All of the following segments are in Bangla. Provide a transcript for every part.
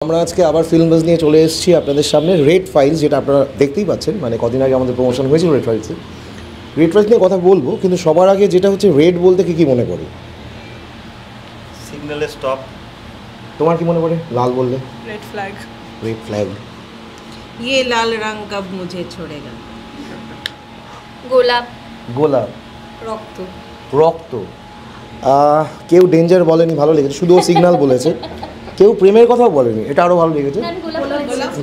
আমরা আজকে আবার ফিল্ম বাজ নিয়ে চলে এসেছি আপনাদের সামনে। রেড ফাইলস, যেটা আপনারা দেখতেই পাচ্ছেন, মানে কদিন আগে আমাদের প্রমোশন হয়েছিল রেড ফাইলসে। রেড ফাইলস নিয়ে কথা বলবো, কিন্তু সবার আগে যেটা হচ্ছে, রেড বলতে কি মনে পড়ে? সিগন্যালে স্টপ। তোমার কি মনে পড়ে লাল বললে? Red flag. Red flag. ये लाल रंग कब मुझे छोड़ेगा। গোলাপ। গোলাপ। রক্ত। রক্ত। কেউ ডেঞ্জার বলেনি, ভালো লেগেছে। শুধু ও সিগন্যাল বলেছে, কেউ প্রেমের কথাও বলেনি, এটা আরও ভালো লেগেছে।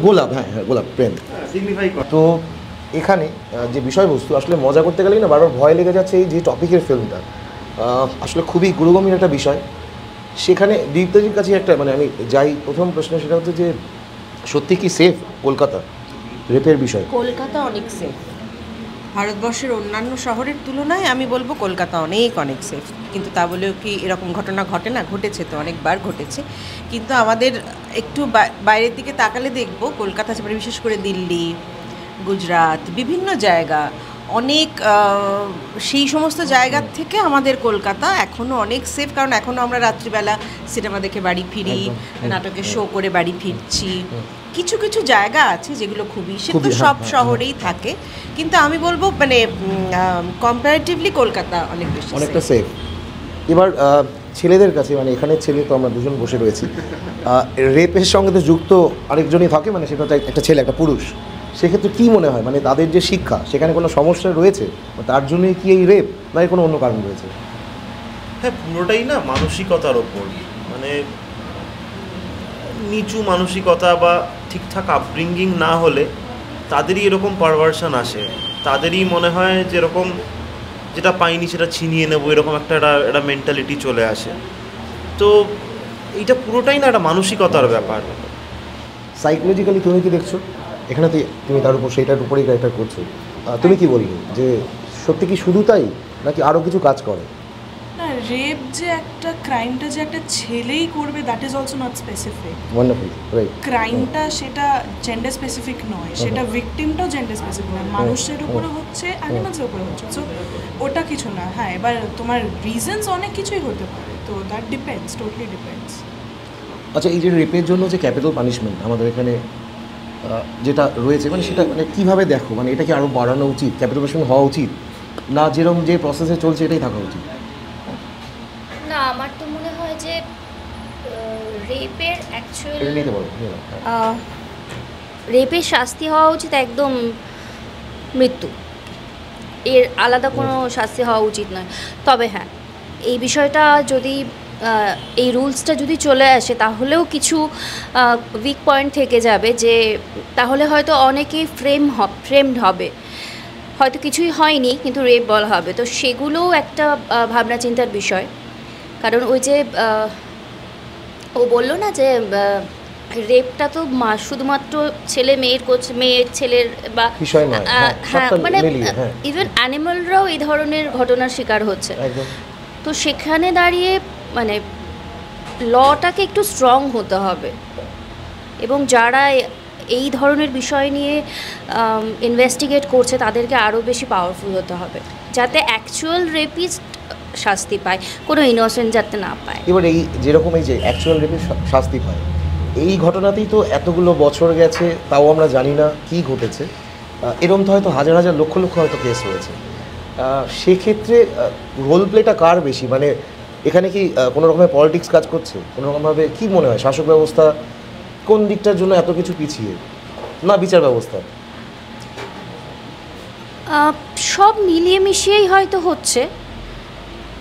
গোলাপ, হ্যাঁ হ্যাঁ, গোলাপ প্রেম। তো এখানে যে বিষয়বস্তু, আসলে মজা করতে গেলেই না বারবার ভয় লেগে যাচ্ছে। এই যে টপিকের ফিল্মটা আসলে খুবই গুরুগম্ভীর একটা বিষয়। সেখানে দীপ্তাজির কাছে একটা, মানে আমি যাই প্রথম প্রশ্ন, সেটা হচ্ছে যে সত্যি কি সেফ কলকাতা রেপের বিষয়? কলকাতা অনেক সেফ। ভারতবর্ষের অন্যান্য শহরের তুলনায় আমি বলবো কলকাতা অনেক অনেক সেফ। কিন্তু তা বলেও কি এরকম ঘটনা ঘটে না? ঘটেছে তো, অনেকবার ঘটেছে। কিন্তু আমাদের একটু বাইরের দিকে তাকালে দেখবো কলকাতা, বিশেষ করে দিল্লি, গুজরাট, বিভিন্ন জায়গা, অনেক সেই সমস্ত জায়গার থেকে আমাদের কলকাতা এখনও অনেক সেফ। কারণ এখনও আমরা রাত্রিবেলা সিনেমা দেখে বাড়ি ফিরি, নাটকের শো করে বাড়ি ফিরছি। কিছু কিছু জায়গা আছে যেগুলো খুবই, সে তো সব শহরেই থাকে, কিন্তু আমি বলবো মানে কম্পারেটিভলি কলকাতা অনেক বেশি, অনেকটা সেফ। এবার ছেলেদের কাছে, মানে এখানে ছেলে তো আমরা দুজন বসে রয়েছি, রেপের সঙ্গে তো যুক্ত আরেকজনই থাকে, মানে সেটা হচ্ছে একটা ছেলে, একটা পুরুষ। সেক্ষেত্রে কী মনে হয়, মানে তাদের যে শিক্ষা, সেখানে কোনো সমস্যা রয়েছে? তার জন্যই কি এই রেপ, না কোনো অন্য কারণ রয়েছে? হ্যাঁ, পুরোটাই না মানসিকতার ওপর। মানে নিচু মানসিকতা বা ঠিকঠাক আপব্রিঙ্গিং না হলে তাদেরই এরকম পারভার্সন আসে। তাদেরই মনে হয় যে এরকম যেটা পাইনি সেটা ছিনিয়ে নেবো, এরকম একটা মেন্টালিটি চলে আসে। তো এইটা পুরোটাই না একটা মানসিকতার ব্যাপার। সাইকোলজিক্যালি তুমি কি দেখছো এখানে? তুমি তার উপর, সেইটার উপরেই ক্যারেক্টার করছো। তুমি কি বলবে যে সত্যি কি শুধু তাই, নাকি আরও কিছু কাজ করে? না, রেপ যে একটা ক্রাইমটা যে একটা ছেলেই করবে, that is also not specific. Wonderful, right. ক্রাইমটা সেটা জেন্ডার স্পেসিফিক নয়, সেটা ভিকটিমটাও জেন্ডার স্পেসিফিক নয়, মানুষের উপরে হচ্ছে, অ্যানিমালসের উপরে হচ্ছে। সো ওটা কিছু না। হ্যাঁ, এবার তোমার রিজনস অনেক কিছুই হতে পারে, তো দ্যাট ডিপেন্ডস, টোটালি ডিপেন্ডস। আচ্ছা, এই যে রেপের জন্য যে ক্যাপিটাল পানিশমেন্ট আমাদের এখানে যেটা রয়েছে, মানে সেটা মানে কীভাবে দেখো? মানে এটা কি আরও বাড়ানো উচিত, ক্যাপিটাল পানিশমেন্ট হওয়া উচিত, না যেরকম যে প্রসেসে চলছে এটাই থাকা উচিত? না, আমার তো মনে হয় যে রেপের রেপের শাস্তি হওয়া উচিত একদম মৃত্যু, এর আলাদা কোনো শাস্তি হওয়া উচিত নয়। তবে হ্যাঁ, এই বিষয়টা যদি এই রুলসটা যদি চলে আসে, তাহলেও কিছু উইক পয়েন্ট থেকে যাবে, যে তাহলে হয়তো অনেকেই ফ্রেমড হবে, হয়তো কিছুই হয়নি কিন্তু রেপ বলা হবে। তো সেগুলোও একটা ভাবনা চিন্তার বিষয়। কারণ ওই যে ও বললো না যে রেপটা তো শুধুমাত্র ছেলে মেয়ের মেয়ের ছেলের বা বিষয় নয়, হ্যাঁ, মানে ইভেন অ্যানিমালরাও এই ধরনের ঘটনার শিকার হচ্ছে। তো সেখানে দাঁড়িয়ে মানে লটাকে একটু স্ট্রং হতে হবে, এবং যারা এই ধরনের বিষয় নিয়ে ইনভেস্টিগেট করছে তাদেরকে আরও বেশি পাওয়ারফুল হতে হবে, যাতে অ্যাকচুয়াল রেপিস্ট শাস্তি পায়, কোনো ইনোসেন্ট যাতে না পায়। এবার এই যেরকম এই যে অ্যাকচুয়াল রেপিস্ট শাস্তি পায়, এই ঘটনাতেই তো এতগুলো বছর গেছে, তাও আমরা জানি না কি ঘটেছে। এরকম তো হয়তো হাজার হাজার লক্ষ লক্ষ হয়তো কেস হয়েছে। সেক্ষেত্রে রোল প্লেটা কার বেশি? মানে এখানে কি কোনো রকমের পলিটিক্স কাজ করছে কোনো রকমভাবে? কী মনে হয়, শাসক ব্যবস্থা কোন দিকটার জন্য এত কিছু পিছিয়ে, না বিচার ব্যবস্থা? সব মিলিয়ে মিশিয়েই হয়তো হচ্ছে।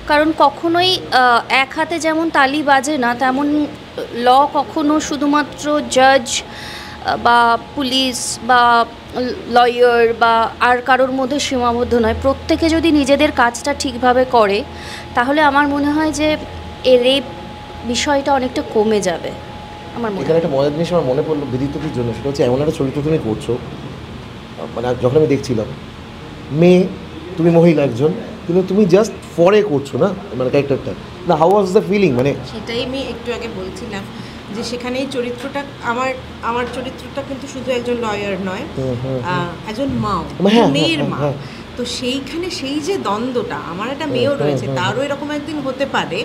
কারণ কখনোই এক হাতে যেমন তালি বাজে না, তেমন ল কখনো শুধুমাত্র জাজ বা পুলিশ বা লয়ার বা আর কারোর মধ্যে সীমাবদ্ধ নয়। প্রত্যেকে যদি নিজেদের কাজটা ঠিকভাবে করে, তাহলে আমার মনে হয় যে এই রেপ বিষয়টা অনেকটা কমে যাবে। আমার মনে এখানে একটা মজার জিনিস আমার মনে পড়লো বিদিতটির জন্য, সেটা হচ্ছে এমন একটা চরিত্র তুমি করছো, মানে যখন আমি দেখছিলাম, মেয়ে, তুমি মহিলা একজন, কিন্তু তুমি জাস্ট ফরে করছো না, মানে ক্যারেক্টারটা না। How was the feeling? মানে সেটাই আমি একটু আগে বলছিলাম যে সেখানে এই চরিত্রটা, আমার চরিত্রটা কিন্তু শুধু একজন লয়ার নয়, একজন মাও, মেয়ের মা। তো সেইখানে সেই যে দ্বন্দ্বটা, আমার একটা মেয়েও রয়েছে, তারও এরকম একদিন হতে পারে,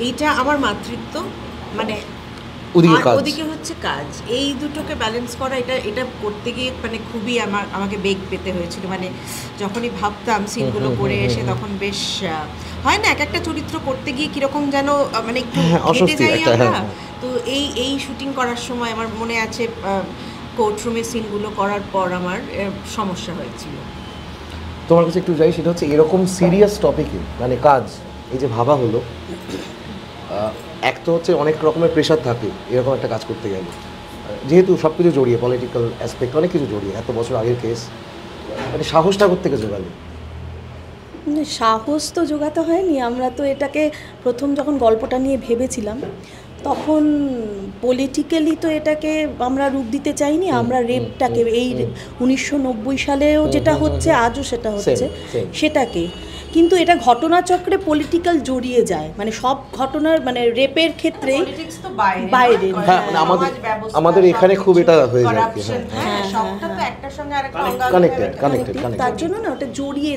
এইটা আমার মাতৃত্ব, মানে ওদিকে কাজ, ওদিকে হচ্ছে কাজ, এই দুটোকে ব্যালেন্স করা, এটা করতে গিয়ে মানে খুবই আমাকে বেগ পেতে হয়েছিল। মানে যখনই ভাবতাম সিনগুলো করে এসে তখন বেশ হয় না, এক একটা চরিত্র করতে গিয়ে কিরকম যেন মানে একটু ঘেটে যাই আমরা। তো এই শুটিং করার সময় আমার মনে আছে কোর্টরুমের সিনগুলো করার পর আমার সমস্যা হয়েছিল। তোমার কাছে একটু যাই, সেটা হচ্ছে এরকম সিরিয়াস টপিকে মানে কাজ, এই যে ভাবা হলো, এক তো হচ্ছে অনেক রকমের প্রেশার থাকে এরকম একটা কাজ করতে গেলে, যেহেতু সব কিছু জড়িয়ে, পলিটিক্যাল অ্যাসপেক্ট অনেক কিছু জড়িয়ে, এত বছর আগের কেস, মানে সাহসটা করতে গেছে জোগালে? সাহস তো জোগাতে হয়নি, আমরা তো এটাকে প্রথম যখন গল্পটা নিয়ে ভেবেছিলাম তখন পলিটিক্যালি তো এটাকে আমরা রূপ দিতে চাইনি, আমরা রেপটাকে এই 1990 সালেও যেটা হচ্ছে আজও সেটা হচ্ছে সেটাকে, কিন্তু এটা ঘটনাচক্রে পলিটিক্যাল জড়িয়ে যায়, মানে সব ঘটনার মানে রেপের ক্ষেত্রে বাইরে। হ্যাঁ, মানে আমাদের এখানে খুব এটা হয়ে যায়, তার জন্য না ওটা জড়িয়ে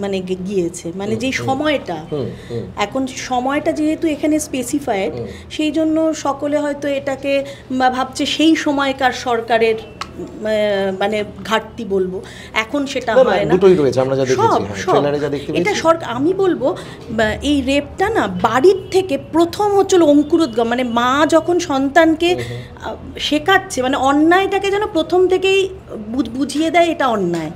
মানে গিয়েছে, মানে যে সময়টা, এখন সময়টা যেহেতু এখানে স্পেসিফাইড, সেই জন্য সকলে হয়তো এটাকে ভাবছে সেই সময়কার সরকারের মানে ঘাটতি বলবো, এখন সেটা হয় না, দুটোই রয়েছে আমরা যা দেখেছি, ট্রেলারে যা দেখতে পেয়েছি। এটা সরকার, আমি বলবো এই রেপটা না বাড়ির থেকে প্রথম হচ্ছিল অঙ্কুরোদ্গম, মানে মা যখন সন্তানকে শেখাচ্ছে, মানে অন্যায়টাকে যেন প্রথম থেকেই বুঝিয়ে দেয় এটা অন্যায়।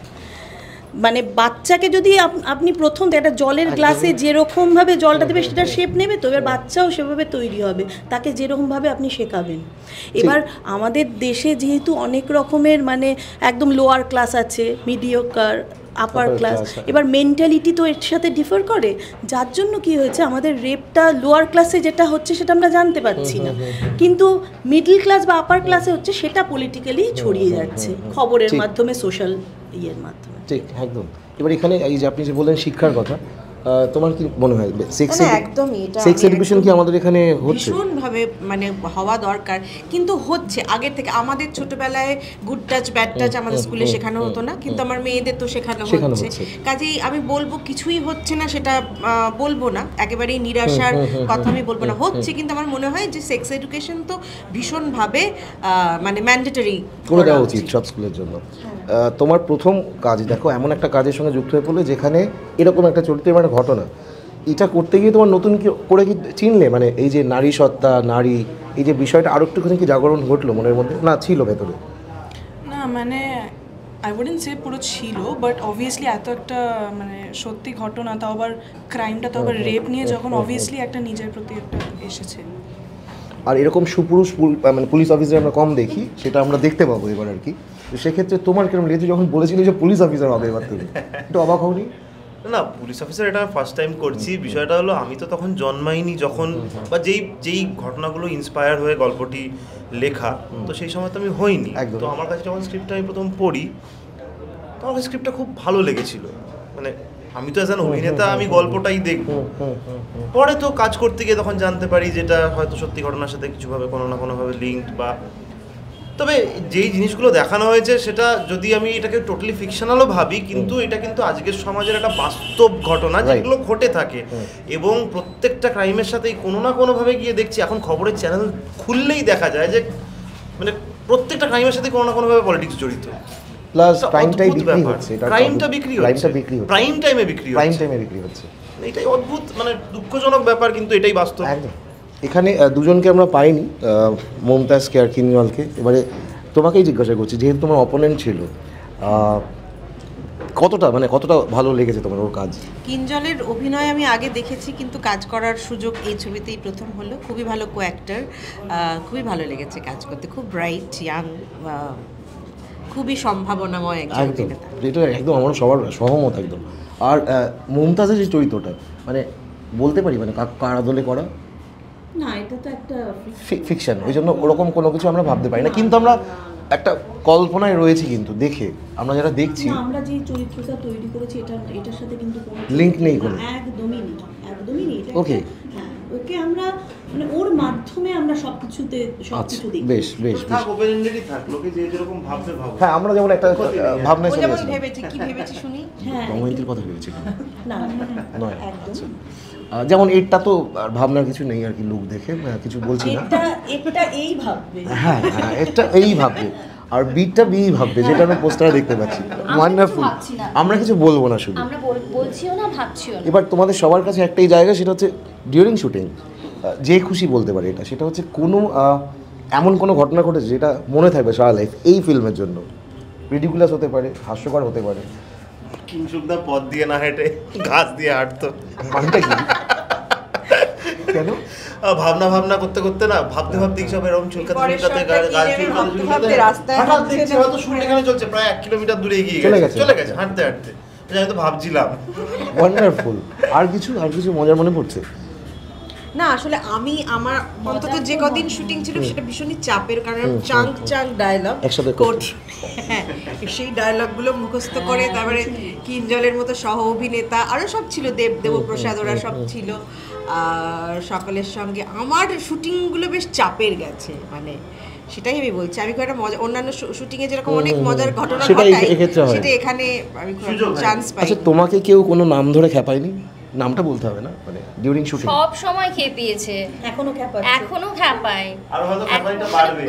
মানে বাচ্চাকে যদি আপনি প্রথম একটা জলের গ্লাসে যেরকমভাবে জলটা দেবে সেটা শেপ নেবে, তো এবার বাচ্চাও সেভাবে তৈরি হবে, তাকে যেরকমভাবে আপনি শেখাবেন। এবার আমাদের দেশে যেহেতু অনেক রকমের মানে একদম লোয়ার ক্লাস আছে, মিডিওকার, আপার ক্লাস, এবার মেন্টালিটি তো এর সাথে ডিফার করে, যার জন্য কি হয়েছে আমাদের রেপটা লোয়ার ক্লাসে যেটা হচ্ছে সেটা আমরা জানতে পারছি না, কিন্তু মিডল ক্লাস বা আপার ক্লাসে হচ্ছে সেটা পলিটিক্যালি ছড়িয়ে যাচ্ছে খবরের মাধ্যমে, সোশ্যাল ইয়ের মাধ্যমে। ঠিক, একদম। এবার এখানে এই যে আপনি যে বললেন শিক্ষার কথা, তোমার কি মনে হয় একদমই সেক্স এডুকেশন কি আমাদের এখানে হচ্ছে? ভীষণভাবে মানে হওয়া দরকার, কিন্তু হচ্ছে আগের থেকে। আমাদের ছোটবেলায় গুড টাচ ব্যাড টাচ আমাদের স্কুলে শেখানো হতো না, কিন্তু আমার মেয়েদের তো শেখানো হচ্ছে। কাজেই আমি বলবো কিছুই হচ্ছে না সেটা বলবো না, একেবারেই নিরাশার কথা আমি বলবো না, হচ্ছে, কিন্তু আমার মনে হয় যে সেক্স এডুকেশন তো ভীষণভাবে মানে ম্যান্ডেটরি করে দেওয়া উচিত সব স্কুলের জন্য। তোমার প্রথম কাজ, দেখো এমন একটা কাজের সঙ্গে যুক্ত হয়ে পড়লে যেখানে এরকম একটা চরিত্রের মানে ঘটনা, এটা করতে গিয়ে তোমার নতুন কি করে কি চিনলে, মানে এই যে নারী সত্তা, নারী, এই যে বিষয়টা আরো একটুখানি কি জাগরণ ঘটলো মনের মধ্যে, না ছিল ভেতরে? না মানে আই উডেন্ট সে পুরো ছিল, বাট অবভিয়াসলি এত একটা মানে সত্যি ঘটনা, তাও আবার ক্রাইমটা, তাও আবার রেপ নিয়ে, যখন অবভিয়াসলি একটা নিজের প্রতি একটা এসেছে। আর এরকম সুপুরুষ মানে পুলিশ অফিসার আমরা কম দেখি, সেটা আমরা দেখতে পাবো এবার আর কি। সেক্ষেত্রে তোমার কিরকম লেগেছে যখন বলেছিলে যে পুলিশ অফিসার হবে এবার, তুমি একটু অবাক হওনি? না, পুলিশ অফিসার এটা ফার্স্ট টাইম করছি। বিষয়টা হলো আমি তো তখন জন্মাইনি যখন, বা যেই ঘটনাগুলো ইন্সপায়ার হয়ে গল্পটি লেখা, তো সেই সময় তো আমি হইনি। তো আমার কাছে যখন স্ক্রিপ্টটা আমি প্রথম পড়ি, তো আমার স্ক্রিপ্টটা খুব ভালো লেগেছিল। মানে আমি তো অ্যাজ অ্যান অভিনেতা আমি গল্পটাই দেখব, পরে তো কাজ করতে গিয়ে তখন জানতে পারি যেটা হয়তো সত্যি ঘটনার সাথে কিছুভাবে কোনো না কোনোভাবে লিঙ্কড। বা তবে যেই জিনিসগুলো দেখানো হয়েছে সেটা যদি আমি এটাকে টোটালি ফিকশনালও ভাবি, কিন্তু এটা কিন্তু আজকের সমাজের একটা বাস্তব ঘটনা যেগুলো ঘটে থাকে, এবং প্রত্যেকটা ক্রাইমের সাথেই কোনো না কোনোভাবে গিয়ে দেখছি এখন খবরের চ্যানেল খুললেই দেখা যায় যে মানে প্রত্যেকটা ক্রাইমের সাথে কোনো না কোনোভাবে পলিটিক্স জড়িত। প্লাস প্রাইমটাই বিক্রি হচ্ছে, প্রাইমটা বিক্রি হচ্ছে, প্রাইম টাইমে বিক্রি হচ্ছে। এটাই অদ্ভুত, মানে দুঃখজনক ব্যাপার, কিন্তু এটাই বাস্তব। একদম। এখানে দুজনকে আমরা পাইনি, মমতাজকে আর কিঞ্জলকে। এবারে তোমাকেই জিজ্ঞাসা করছি, যেহেতু তোমার অপোনেন্ট ছিল, কতটা ভালো লেগেছে তোমার ওর কাজ? কিঞ্জলের অভিনয় আমি আগে দেখেছি, কিন্তু কাজ করার সুযোগ এই ছবিতেই প্রথম হলো। খুবই ভালো কো অ্যাক্টর, খুবই ভালো লেগেছে কাজ করতে, খুব ব্রাইট, ইয়াং, খুবই সম্ভাবনাময় একজন অভিনেতা। এটা একদম আমার সবার সহমত একদম। আর মমতাজের যে চরিত্রটা, মানে বলতে পারি মানে কার আদলে করা? না, এটা তো একটা ফিকশন, ওই জন্য ওরকম কোনো কিছু আমরা ভাবতে পারি না, কিন্তু আমরা একটা কল্পনায় রয়েছি, কিন্তু দেখে আমরা যারা দেখছি, আমরা যে চরিত্রটা তৈরি করেছি এটার সাথে কিন্তু কোনো লিঙ্ক নেই, কোনো একদমই নেই। ওকে, হ্যাঁ, ওকে আমরা মানে ওর মাধ্যমে আমরা সবকিছুতে আচ্ছা সবকিছু দেখি। বেশ বেশ বেশ। থাক ওপেন এন্ডেডই থাক, লোকে যে যেরকম ভাববে ভাবো। হ্যাঁ আমরা যেমন একটা ভাবনায় ও চলে যেমন আসলাম। ভেবেছে, কি ভেবেছে শুনি। হ্যাঁ রোমান্টিক কথা ভেবেছি না নয় একদম আচ্ছা। যেমন এটা তো আর ভাবনার কিছু নেই আর কি, লোক দেখে কিছু বলছি না। এটা এই ভাববে হ্যাঁ হ্যাঁ এটা এই ভাববে, আর বিটটা বি ভাববে, যেটা আমি পোস্টারে দেখতে পাচ্ছি। ওয়ান্ডারফুল। ভাবছি না। আমরা কিছু বলবো না শুধু। আমরা বলছিও না, ভাবছিও না। এবার তোমাদের সবার কাছে একটাই জায়গা, সেটা হচ্ছে ডিউরিং শুটিং যে খুশি বলতে পারে এটা, সেটা হচ্ছে কোনো এমন কোনো ঘটনা ঘটেছে যেটা মনে থাকবে সারা লাইফ এই ফিল্মের জন্য। রিডিকুলাস হতে পারে, হাস্যকর হতে পারে। কিংসুকদা পথ দিয়ে না হেঁটে ঘাস দিয়ে হাঁটতো। মানটা কি? কেন? ভাবনা ভাবনা করতে করতে না, ভাবতে ভাবতে সব এরকম চুলকাতে পরের চুলকাতে শটটা কি গাছ নেবে চুলকাতে ভাবতে চুলকাতে ভাবতে রাস্তায় হঠাৎ হাঁটছে দেখছি না। হয়তো শুট এখানে চলছে, প্রায় 1 কিলোমিটার দূরে এগিয়ে চলে গেছে, গেছে। চলে গেছে হাঁটতে হাঁটতে। আমি তো ভাবছিলাম। ওয়ান্ডারফুল। আর কিছু মজার মনে পড়ছে? না আসলে আমি আমার অন্তত যে কদিন শুটিং ছিল সেটা ভীষণই চাপের, কারণ চাঙ্ক ডায়লগ একসাথে করছি। হ্যাঁ, সেই ডায়লগগুলো মুখস্থ করে, তারপরে কিঞ্জলের মতো সহ অভিনেতা আরও সব ছিল, দেবপ্রসাদ ওরা সব ছিল। আর সকলের সঙ্গে আমার শুটিংগুলো বেশ চাপের গেছে, মানে সেটাই আমি বলছি। আমি খুব একটা মজা, অন্যান্য শুটিংয়ে যেরকম অনেক মজার ঘটনা সেটা ঘটাই, এক্ষেত্রে হয়। সেটা এখানে আমি খুব সুযোগ হয়। চান্স পাই। আচ্ছা তোমাকে কেউ কোনো নাম ধরে খেপায়নি? নামটা বলতে হবে না, মানে ডিউরিং শুটিং। সব সময় খেপিয়েছে, এখনো খ্যাপা এখনো খাপায়, আর হয়তো খাবারটা বাড়বে।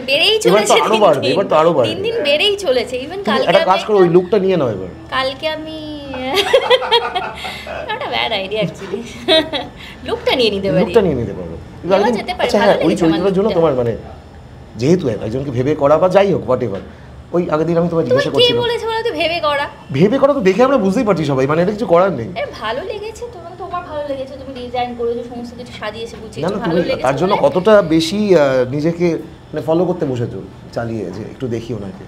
বেড়েই এবার তো চলেছে। আরো বাড়বে, এবার তো আরো বাড়বে। দিন দিন বেড়েই চলেছে। ইভেন কালকে একটা কাজ করো, ওই লুকটা নিয়ে নাও এবার। কালকে আমি একটা ব্যাড আইডিয়া অ্যাকচুয়ালি, লুকটা নিয়ে নিতে পারি। লুকটা নিয়ে নিতে পারো। নেওয়া যেতে পারে, আচ্ছা ভালো হ্যাঁ, ওই লেগেছে আমার চরিত্রের জন্য লুকটা। তোমার মানে যেহেতু একজনকে ভেবে করা বা যাই হোক হোয়াট এভার, ওই আগের দিন আমি তোমায় তোমার জিজ্ঞাসা কে করছিলাম। বলেছে বলো তো ভেবে করা? ভেবে করা তো দেখে আমরা বুঝতেই পারছি সবাই, মানে এটা কিছু করার নেই। ভালো লেগেছে তোমার ভালো লেগেছে, তুমি ডিজাইন করেছো, সমস্ত কিছু সাজিয়েছে না গুছিয়েছো, না, ভালো তুমি লেগেছে। তার জন্য বলে- কতটা বেশি নিজেকে মানে ফলো করতে বসেছো চালিয়ে, যে একটু দেখি ওনাকে।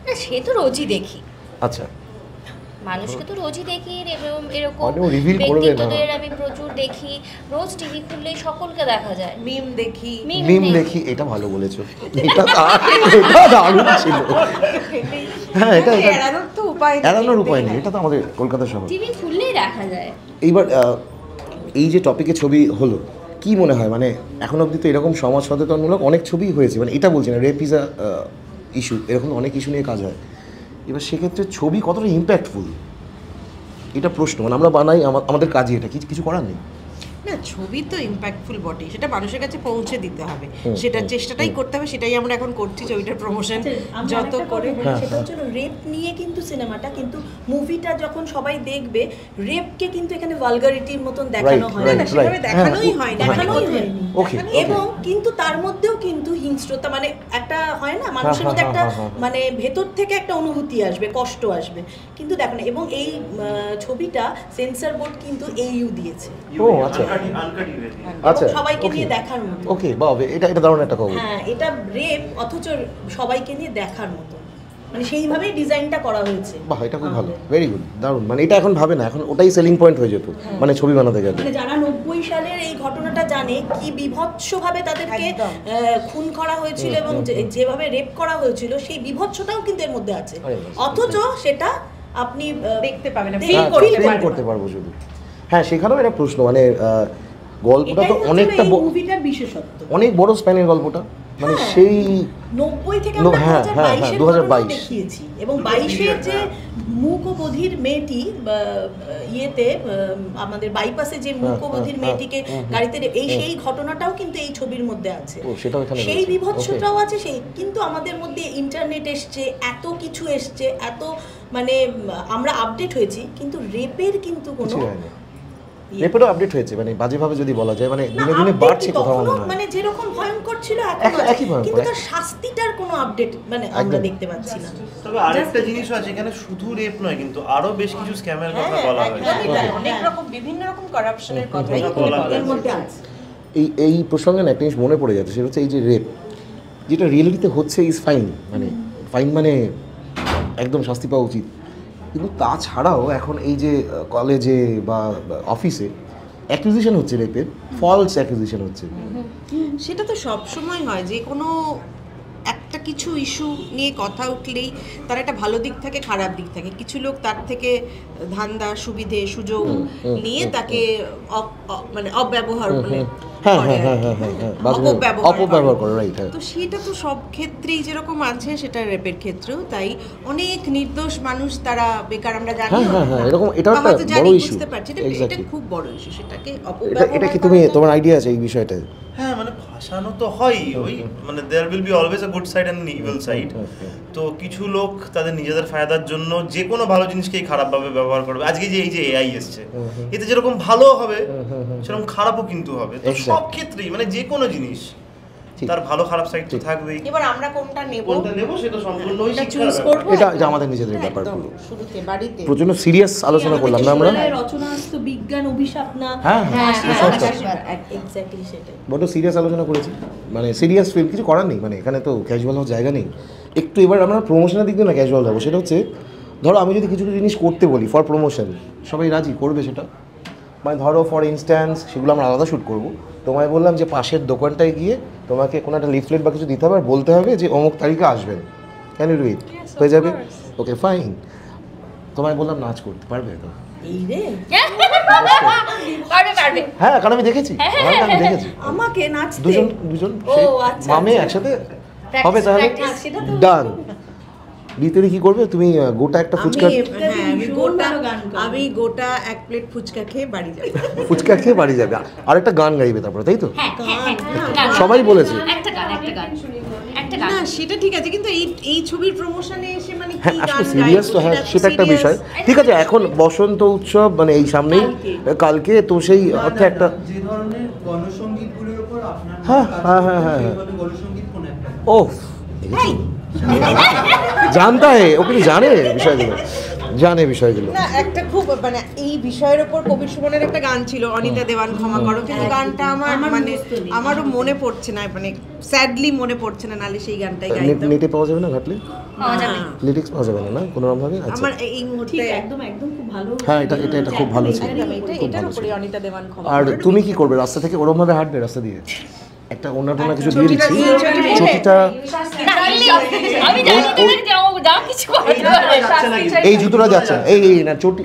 না সে তো রোজই দেখি, আচ্ছা মানুষকে তো রোজই দেখি, এরকম অনেক reveal করবে না। ব্যক্তিত্বদের আমি প্রচুর দেখি, রোজ টিভি খুললেই সকলকে দেখা যায়। মিম দেখি, মিম দেখি, এটা ভালো বলেছো। এটা দারুণ ছিল। হ্যাঁ এটা এটা এড়ানোর তো উপায় নেই। এড়ানোর উপায় নেই, এটা তো আমাদের কলকাতা শহর। টিভি খুললেই দেখা যায়। এইবার এই যে টপিকে ছবি হলো, কি মনে হয় মানে এখন অবধি তো এরকম সমাজ সচেতনমূলক অনেক ছবি হয়েছে, মানে এটা বলছি না রেপ ইজ আ ইস্যু, এরকম অনেক ইস্যু নিয়ে কাজ হয়। এবার সেক্ষেত্রে ছবি কতটা ইম্প্যাক্টফুল, এটা প্রশ্ন। মানে আমরা বানাই আমাদের কাজই এটা, কিছু করার নেই। না ছবি তো ইম্প্যাক্টফুল বটে, সেটা মানুষের কাছে পৌঁছে দিতে হবে, সেটা চেষ্টাটাই করতে হবে, সেটাই আমরা এখন করছি। ছবিটার প্রমোশন যত করে সেটা হচ্ছে রেপ নিয়ে কিন্তু সিনেমাটা, কিন্তু মুভিটা যখন সবাই দেখবে রেপকে কিন্তু এখানে ভালগারিটির মতন দেখানো হয় right, না, right. সেভাবে দেখানোই হয় না, দেখানোই হয়নি। Okay, এবং কিন্তু তার মধ্যেও কিন্তু হিংস্রতা, মানে একটা হয় না মানুষের মধ্যে একটা মানে ভেতর থেকে একটা অনুভূতি আসবে, কষ্ট আসবে, কিন্তু দেখো না। এবং এই ছবিটা সেন্সর বোর্ড কিন্তু এইউ দিয়েছে, ও আচ্ছা আচ্ছা, এবং সবাইকে okay. নিয়ে দেখার মতো। ওকে বাহ, এটা দারুণ একটা খবর। হ্যাঁ, এটা রেপ অথচ সবাইকে নিয়ে দেখার মতো, মানে সেইভাবেই ডিজাইনটা করা হয়েছে। বাহ, এটা খুব ভালো, ভেরি গুড, দারুণ। মানে এটা এখন ভাবে না, এখন ওটাই সেলিং পয়েন্ট হয়ে যেত মানে ছবি বানাতে গেলে। মানে যারা 90 সালের এই ঘটনাটা জানে, কি বিভৎসভাবে তাদেরকে একদম। খুন করা হয়েছিল এবং যেভাবে রেপ করা হয়েছিল, সেই বিভৎসটাও কিন্তু এর মধ্যে আছে, আরে বাস, অথচ সেটা আপনি দেখতে পাবেন না, feel ফিল করতে পারবো শুধু। হ্যাঁ, সেখানেও একটা প্রশ্ন, মানে গল্পটা তো এটাই হচ্ছে অনেকটা এই মুভিটার বিশেষত্ব। অনেক বড় স্প্যানের গল্পটা, মানে হ্যাঁ। সেই 90 থেকে আমরা হ্যাঁ, 2022 এর 2022 দেখিয়েছি, এবং 22-এর যে মূকবধির মেয়েটি ইয়েতে আমাদের বাইপাসে যে মূকবধির মেয়েটিকে গাড়িতে সেই ঘটনাটাও কিন্তু এই ছবির মধ্যে আছে। ও, সেটাও এখানে সেই রয়েছে। বিভৎসটাও আছে, সেই কিন্তু আমাদের মধ্যে ইন্টারনেট এসছে, এত কিছু এসছে, এত মানে আমরা আপডেট হয়েছি, কিন্তু রেপের কিন্তু কোনো কিছু হয়নি। রেপেরও আপডেট হয়েছে, মানে বাজেভাবে যদি বলা যায়, মানে দিনে দিনে বাড়ছে কোথাও মনে হয়। মানে যেরকম ভয়ঙ্কর ছিল একই ভয়ঙ্কর। কিন্তু তার শাস্তিটার কোনো আপডেট মানে আমরা একদম। দেখতে পাচ্ছি না। তবে আরেকটা জিনিসও আছে, এখানে শুধু রেপ নয় কিন্তু আরো বেশ কিছু স্ক্যামের কথা হ্যাঁ, বলা হয়েছে। একদমই তাই, অনেক রকম বিভিন্ন রকম করাপশনের কথাই এর মধ্যে আছে। এই প্রসঙ্গে না একটা জিনিস মনে পড়ে যাচ্ছে, সেটা হচ্ছে এই যে রেপ যেটা রিয়েলিটিতে হচ্ছে ইজ ফাইন, মানে ফাইন মানে একদম শাস্তি পাওয়া উচিত। কিন্তু তাছাড়াও এখন এই যে কলেজে বা অফিসে অ্যাকুজিশন হচ্ছে, রেপের ফলস অ্যাকুজিশন হচ্ছে। সেটা তো সব সময় হয়, যে কোনো একটা কিছু ইস্যু নিয়ে কথা উঠলেই তার একটা ভালো দিক থাকে, খারাপ দিক থাকে। কিছু লোক তার থেকে ধান্দা, সুবিধে, সুযোগ নিয়ে তাকে মানে অব্যবহার, মানে হ্যাঁ হ্যাঁ হ্যাঁ হ্যাঁ হ্যাঁ হ্যাঁ অপব্যবহার করে, রাইট। হ্যাঁ তো সেটা তো সব ক্ষেত্রেই যেরকম আছে সেটা রেপের ক্ষেত্রেও তাই। অনেক নির্দোষ মানুষ তারা বেকার, আমরা জানি। হ্যাঁ হ্যাঁ এরকম, এটাও একটা বড় ইস্যু। বুঝতে পারছি, এটা খুব বড় ইস্যু, সেটাকে এটা কি তোমার আইডিয়া আছে এই বিষয়টায়? হ্যাঁ মানে ভাসানো তো হয়, ওই মানে there will be always a good side and evil side. তো কিছু লোক তাদের নিজেদের ফায়দার জন্য যে কোনো ভালো জিনিসকেই খারাপভাবে ব্যবহার করবে। আজকে যে এই যে এআই এসছে, এতে যেরকম ভালো হবে সেরকম খারাপও কিন্তু হবে। তো সব ক্ষেত্রেই মানে যে কোনো জিনিস তার ভালো খারাপ সাইড তো থাকবেই। এবার আমরা কোনটা নেব সেটা সম্পূর্ণ ওই চুজ করব, এটা যে আমাদের নিজেদের ব্যাপার। শুরুতে বাড়িতে প্রচন্ড সিরিয়াস আলোচনা করলাম না আমরা? রচনাস্ত বিজ্ঞান অভিশাপ না? হ্যাঁ এক্স্যাক্টলি সেটাই। বড় সিরিয়াস আলোচনা করেছি, মানে সিরিয়াস ফিল্ম, কিছু করার নেই, মানে এখানে তো ক্যাজুয়াল হওয়ার জায়গা নেই। একটু এবার আমরা প্রমোশনের দিক দিয়ে না ক্যাজুয়াল হবো। সেটা হচ্ছে ধরো আমি যদি কিছু জিনিস করতে বলি ফর প্রমোশন, সবাই রাজি করবে সেটা? মানে ধরো ফর ইনস্ট্যান্স সেগুলো আমরা আলাদা শ্যুট করবো। তোমায় বললাম যে পাশের দোকানটায় গিয়ে তোমাকে কোনো একটা লিফলেট বা কিছু দিতে হবে আর বলতে হবে যে অমুক তারিখে আসবেন, ক্যান ইউ ডু ইট? হয়ে যাবে, ওকে ফাইন। তোমায় বললাম নাচ করতে পারবে তো? হ্যাঁ, কারণ আমি দেখেছি, আমাকে নাচতে দুজন মামে একসাথে হবে, তাহলে ডান। ভিতরে কি করবে তুমি? গোটা একটা ফুচকা, আমি গোটা এক প্লেট ফুচকা খেয়ে বাড়ি যাব। ফুচকা খেয়ে বাড়ি যাবে আর একটা গান গাইবে তারপরে, তাই তো? সবাই বলেছে না সেটা ঠিক আছে, কিন্তু এই ছবির প্রমোশনে এসে মানে হ্যাঁ আসলে সিরিয়াস তো, হ্যাঁ সেটা একটা বিষয়। ঠিক আছে, এখন বসন্ত উৎসব মানে এই সামনেই কালকে, তো সেই অর্থে একটা যে ধরনের গণসংগীতগুলোর উপর আপনার হ্যাঁ হ্যাঁ হ্যাঁ হ্যাঁ গণসংগীত কোন একটা? ওহ জানতা হে, ও কিন্তু জানে বিষয়গুলো, জানে বিষয়গুলো। না একটা খুব মানে এই বিষয়ের উপর কবির সুমনের একটা গান ছিল, অনিতা দেওয়ান ক্ষমা করো, কিন্তু গানটা আমার মানে আমারও মনে পড়ছে না, মানে স্যাডলি মনে পড়ছে না, নালে সেই গানটাই গাইতাম। নেটে পাওয়া যাবে না ঘাটলে? লিরিক্স পাওয়া যাবে না কোনো রকম ভাবে? আচ্ছা আমার এই মুহূর্তে একদম খুব ভালো। হ্যাঁ এটা খুব ভালো ছিল, এটার উপরে অনিতা দেওয়ান ক্ষমা। আর তুমি কি করবে? রাস্তা থেকে ওরকম ভাবে হাঁটবে, রাস্তা দিয়ে একটা অন্য কিছু দিয়ে দিচ্ছি, চটিটা এই জুতোটা যাচ্ছে না, এই না চটি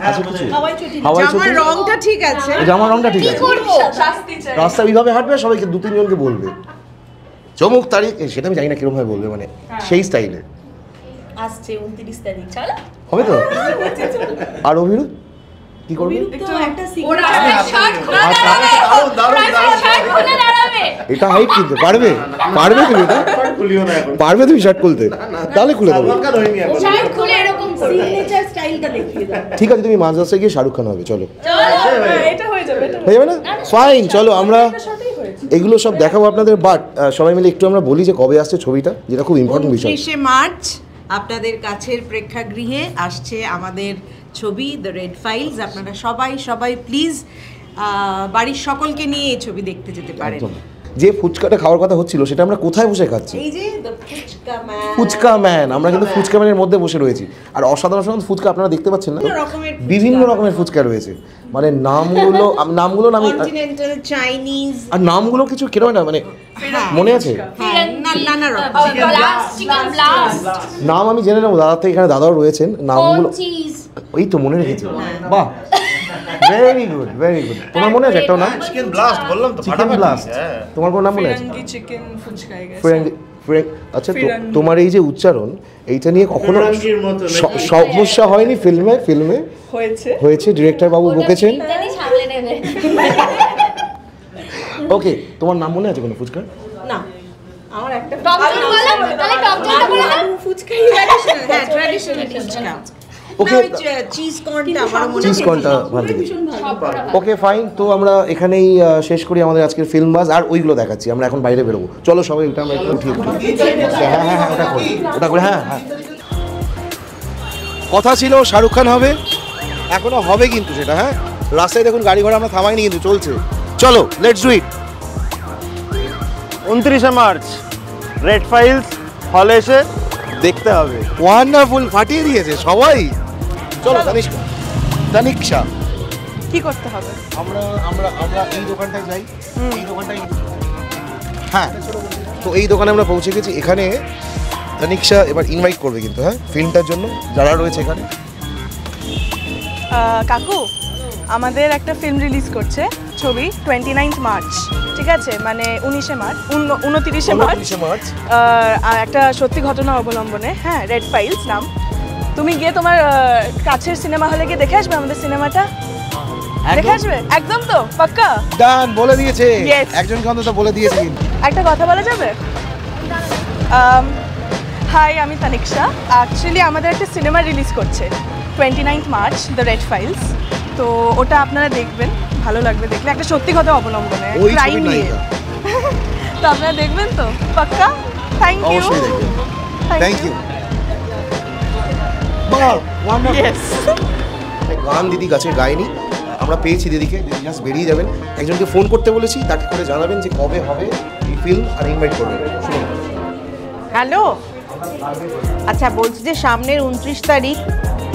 আছে কিছু হাওয়াই চটি, জামার রংটা ঠিক আছে, জামার রংটা ঠিক আছে, রাস্তা এইভাবে হাঁটবে, সবাইকে 2-3 জনকে বলবে চমুক তারিখ, সেটা আমি জানি না কিরকম ভাবে বলবে, মানে সেই স্টাইলে আসছে 29 তারিখ, চলো হবে তো? আর অভিরূপ কি করবে? এটা হাইট কিন্তু পারবে তুমি, এটা পারবে তুমি শার্ট খুলতে? তাহলে খুলে দেবো, ঠিক আছে। তুমি মাঝ রাস্তায় গিয়ে শাহরুখ খান হবে, চলো হয়ে যাবে না? ফাইন, চলো আমরা এগুলো সব দেখাবো আপনাদের, বাট সবাই মিলে একটু আমরা বলি যে কবে আসছে ছবিটা, যেটা খুব ইম্পর্টেন্ট বিষয়। 29শে মার্চ আপনাদের কাছের প্রেক্ষাগৃহে আসছে আমাদের ছবি দ্য রেড ফাইলস। আপনারা সবাই প্লিজ বাড়ির সকলকে নিয়ে এই ছবি দেখতে যেতে পারেন। যে ফুচকাটা খাওয়ার কথা হচ্ছিল সেটা আমরা কোথায় বসে খাচ্ছি? এই যে দ্য ফুচকা ম্যান, আমরা কিন্তু ফুচকা ম্যানের মধ্যে বসে রয়েছি। আর অসাধারণ ফুচকা আপনারা দেখতে পাচ্ছেন না, বিভিন্ন রকমের ফুচকা রয়েছে, মানে নামগুলো না আমি কন্টিনেন্টাল, চাইনিজ, আর নামগুলো কিছু কেরো না, মানে মনে আছে নাম আমি জেনে নেবো দাদা থেকে, এখানে দাদাও রয়েছেন, নামগুলো ওই তো মনে রেখেছি। বাহ, ভেরি গুড। তোমার মনে আছে একটা নাম? চিকেন ব্লাস্ট বললাম তো, চিকেন ব্লাস্ট। তোমার কোন নাম মনে আছে? চিকেন ফুচকা গেছে। আচ্ছা, তোমার এই যে উচ্চারণ, এইটা নিয়ে কখনো সমস্যা হয়নি? ফিল্মে হয়েছে, ডিরেক্টর বাবু বকেছেন। ওকে, তোমার নাম মনে আছে কোনো ফুচকার? না, আমার একটা ফুচকাই ট্র্যাডিশনাল ফুচকা। ওকে, চিজ কর্নটা ভালো লেগেছে। ওকে ফাইন, তো আমরা এখানেই শেষ করি আমাদের আজকের ফিল্ম বাজ, আর ওইগুলো দেখাচ্ছি। আমরা এখন বাইরে বেরোবো, চলো সবাই ওটা আমরা একটু ঠিক হ্যাঁ ওটা করে হ্যাঁ। কথা ছিল শাহরুখ খান হবে, এখনো হবে কিন্তু সেটা। হ্যাঁ, রাস্তায় দেখুন গাড়ি ঘোড়া আমরা থামাইনি কিন্তু চলছে, চলো লেটস ডু ইট। 29শে মার্চ রেড ফাইলস হলে এসে দেখতে হবে। ওয়ান্ডারফুল, ফাটিয়ে দিয়েছে সবাই। চলো তানিক্ষা, কি করতে হবে? আমরা এই দোকানটায় যাই, এই দোকানটায়, হ্যাঁ তো এই দোকানে আমরা পৌঁছে গেছি। এখানে তানিক্ষা এবার ইনভাইট করবে কিন্তু, হ্যাঁ ফিল্মটার জন্য যারা রয়েছে এখানে। কাকু, আমাদের একটা ফিল্ম রিলিজ করছে, ছবি 29 মার্চ, ঠিক আছে, মানে 29শে মার্চ, 29শে মার্চ, একটা সত্যি ঘটনা অবলম্বনে, হ্যাঁ, রেড ফাইলস নাম। তুমি গিয়ে তোমার কাছের সিনেমা হলে গিয়ে দেখে আসবে আমাদের সিনেমাটা, দেখে আসবে একদম, তো পাক্কা ডান বলে দিয়েছে, একজনকে অন্তত বলে দিয়েছে। একটা কথা বলা যাবে? হাই, আমি তানিক্ষা। অ্যাকচুয়ালি আমাদের একটা সিনেমা রিলিজ করছে 29 মার্চ, দ্য রেড ফাইলস। তো ওটা আপনারা দেখবেন, ভালো লাগবে দেখলে, একটা সত্যি কথা অবলম্বনে, ক্রাইম নিয়ে। তো আপনারা দেখবেন তো পাক্কা? Thank you, thank you. গান দিদি কাছে গায়নি, আমরা পেয়েছি দিদিকে, দিদি জাস্ট বেরিয়ে যাবেন। একজনকে ফোন করতে বলেছি, তাকে করে জানাবেন যে কবে হবে এই ফিল্ম, আর ইনভাইট করবেন। হ্যালো, আচ্ছা বলছি যে সামনের 29 তারিখ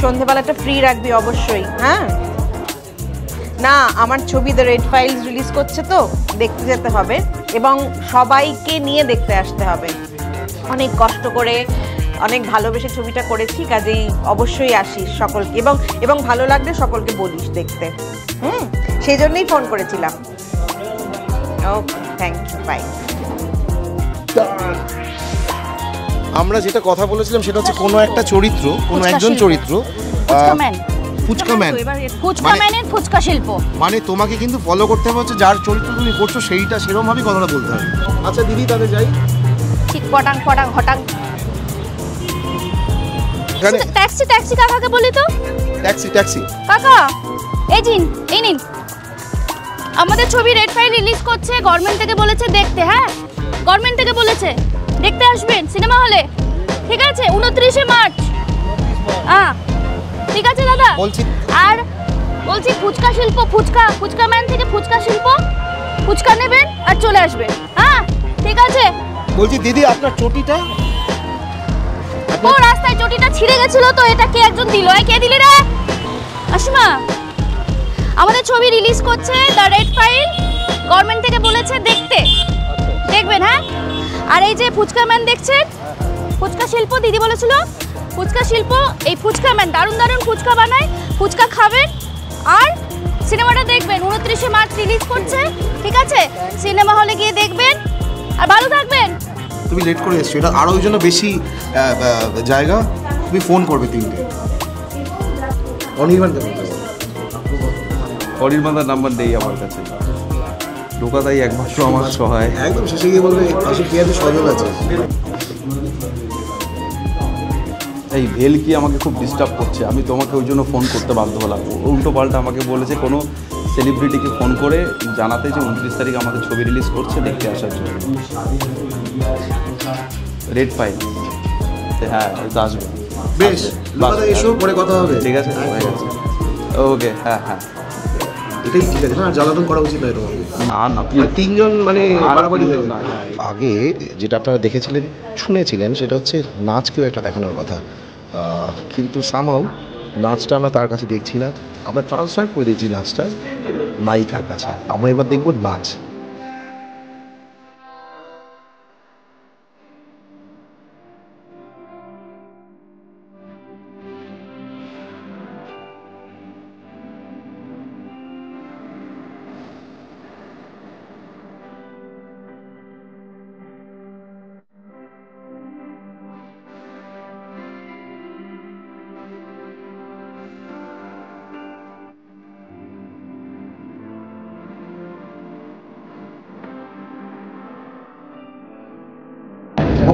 সন্ধেবেলাটা ফ্রি রাখবি অবশ্যই। হ্যাঁ, না আমার ছবি দ্য রেড ফাইলস রিলিজ করছে, তো দেখতে যেতে হবে এবং সবাইকে নিয়ে দেখতে আসতে হবে। অনেক কষ্ট করে, অনেক ভালোবেসে ছবিটা করেছি, কাজেই অবশ্যই আসিস সকলকে, এবং ভালো লাগলে সকলকে বলিস দেখতে। সেই জন্যই ফোন করেছিলাম। ওকে, থ্যাংক ইউ, বাই। আমরা যেটা কথা বলেছিলাম সেটা হচ্ছে কোনো একটা চরিত্র, কোনো একজন চরিত্র, ফুচকাম্যানের ফুচকা শিল্প, মানে তোমাকে কিন্তু ফলো করতে হবে হচ্ছে যার চরিত্র তুমি করছো সেইটা, সেরকম ভাবেই কথাটা বলতে হবে। আচ্ছা দিদি, তাহলে যাই। ঠিক পটাং পটাং হটাং। ট্যাক্সি ট্যাক্সি কাকাকে বলি তো। ট্যাক্সি ট্যাক্সি কাকা, এই নিন, আমাদের ছবি রেড ফাইল রিলিজ করছে, গভর্নমেন্ট থেকে বলেছে দেখতে। হ্যাঁ, গভর্নমেন্ট থেকে বলেছে দেখতে আসবেন সিনেমা হলে, ঠিক আছে, 29শে মার্চ। হ্যাঁ ঠিক আছে দাদা। আর বলছি ফুচকা শিল্প, ফুচকা ম্যান থেকে ফুচকা শিল্প, ফুচকা নেবেন আর চলে আসবেন। হ্যাঁ ঠিক আছে। বলছি দিদি, আপনার চটিটা, ও রাস্তায় চটিটা ছিঁড়ে গেছিল, তো এটা কে একজন দিল। কে দিলি রে? আসমা, আমাদের ছবি রিলিজ করছে দ্য রেড ফাইল, গভর্নমেন্ট থেকে বলেছে দেখতে, দেখবেন। হ্যাঁ, আর এই যে ফুচকা ম্যান দেখছেন, ফুচকা শিল্প, দিদি বলেছিল ফুচকা শিল্প, এই ফুচকা ম্যান দারুণ দারুণ ফুচকা বানায়, ফুচকা খাবেন আর সিনেমাটা দেখবেন। 29শে মার্চ রিলিজ করছে, ঠিক আছে, সিনেমা হলে গিয়ে দেখবেন আর ভালো থাকবেন। তুমি লেট করে এসছো, এটা আরও ওই জন্য বেশি জায়গা, তুমি ফোন করবে 3টে। অনির্বাণদার নাম্বার নেই আমার কাছে, ঢোকাতাই একমাত্র আমার সহায়। একদম শেষে গিয়ে বলবে পাশে কি আছে, সজল আছে। এই ভেলকি আমাকে খুব ডিস্টার্ব করছে, আমি তোমাকে ওই জন্য ফোন করতে বাধ্য হলাম। উল্টো পাল্টা আমাকে বলেছে কোনো সেলিব্রিটিকে ফোন করে জানাতে যে 29 তারিখ আমাদের ছবি রিলিজ করছে, দেখতে আসার জন্য। রেড ফাইল, হ্যাঁ তো আসবে। বেশ, এসো, পরে কথা হবে। ঠিক আছে, ওকে, হ্যাঁ হ্যাঁ, এটাই ঠিক আছে না, জ্বালাতন করা উচিত নয় তোমাকে। না 3জন মানে বাড়াবাড়ি হয়ে না। আগে যেটা আপনারা দেখেছিলেন, শুনেছিলেন, সেটা হচ্ছে নাচকেও একটা দেখানোর কথা, কিন্তু সামহাউ নাচটা আমরা তার কাছে দেখছি না, আমরা ট্রান্সফার করে দিয়েছি নাচটা নায়িকার কাছে। আমরা এবার দেখব নাচ।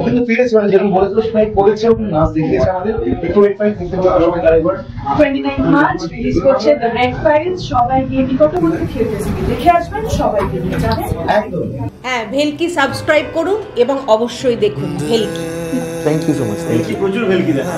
কিন্তু ফিরেছে, মানে যেরকম বলেছিল সেটাই করেছে, নাচ দেখিয়েছে আমাদের। একটু রেড ফাইল দেখতে হবে সবাই আরেকবার। 29 মার্চ রিলিজ করছে দ্য রেড ফাইলস, সবাই গিয়ে নিকটবর্তী থিয়েটারে দেখে আসবেন, সবাইকে নিয়ে যাবেন। একদম। হ্যাঁ, ভেলকি সাবস্ক্রাইব করুন এবং অবশ্যই দেখুন ভেলকি। Thank you so much. Thank you. প্রচুর ভেলকি দেখা।